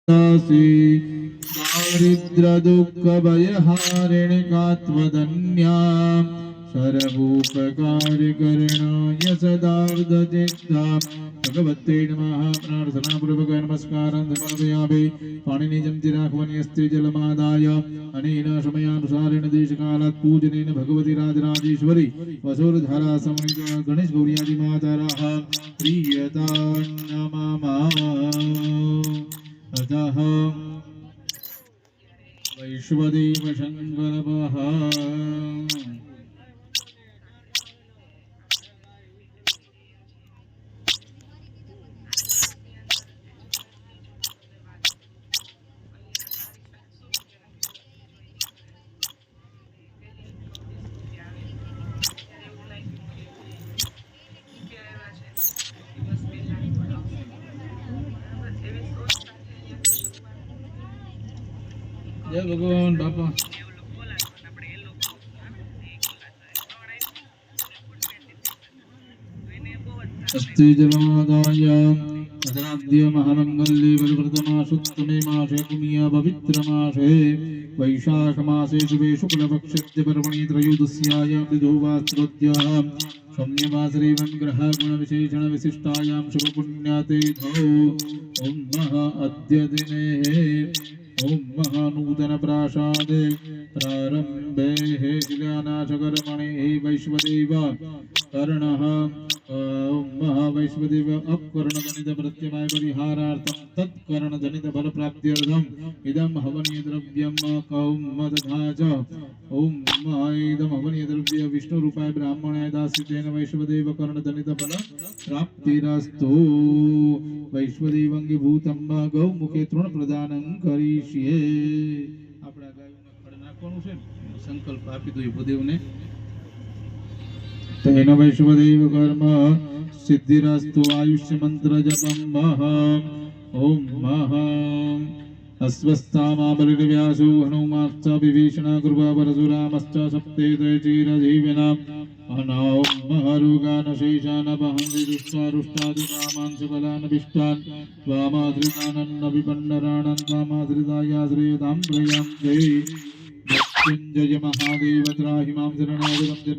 दारिद्र्य दुःख भयहारिणिकात्वदन्या सर्वोपकारकरणाय सदार्धचित्ता भगवते नमः। प्रार्थना पूर्वक नमस्कारं समर्पयामि। पाणिनिजं चिराह्वन्यस्ते जलमादाय अनेन समयानुसारेण देशकालात् पूजनेन भगवती राजराजेश्वरी वसुरधारा समन्वित गणेश गौर्यादि मातारः प्रीयतां नमः। अतः वैश्वदेव शङ्करः जय भगवान बापा। अस्ति जलमादाय अधराद्य महामंगल्ये बलप्रथमासुत्तमे मासे पुण्य पवित्रमासे वैशाखमासे शुभे शुक्लपक्षस्य पर्वणि त्रयोदश्यायां विधुवास्त्रोद्यः सौम्यमासरेवं ग्रहगुणविशेषण विशिष्टायां शुभपुण्यतिथौ ॐ नमः अद्य दिने ओम महानूतन प्रासादे प्रारंभे हे शिलानाशकर्मणे हे वैश्वदेव कर्णः ओम महावैश्वदेव अकर्णजनित प्रत्यवाय परिहारार्थं तत्कर्णजनित फल प्राप्त्यर्थम् इदं हवनीय द्रव्यं कौमदधा च ओम इदं हवनीय द्रव्य विष्णु रूपाय ब्राह्मणाय दास्यतेन वैश्वदेव कर्णजनित फल प्राप्तिरस्तु। वैश्वदेवंगे भूतं गौमुखे तृण प्रदानं करीष्ये। आपड़ा गायोने खड़ नाखवानुं छे संकल्प आपी दो उपदेवने तेन वैश्वदेव कर्म सिद्धिरस्तु। आयुष्य मंत्र जपं ओम अस्वस्थामाबलिर्व्यासो हनुमाश्च विभीषण कृपा परशुरामश्च सप्ते चिरजीविनाम् अनारोगानशेषानपहन्ति दुष्टारुष्टादिकामान् सकलानभीष्टान् त्वामाश्रितानन्न विपन्नराणान् त्वामाश्रितायाश्रयतां प्रयान्ते। मृत्युञ्जय महादेव त्राहि मां शरणागतं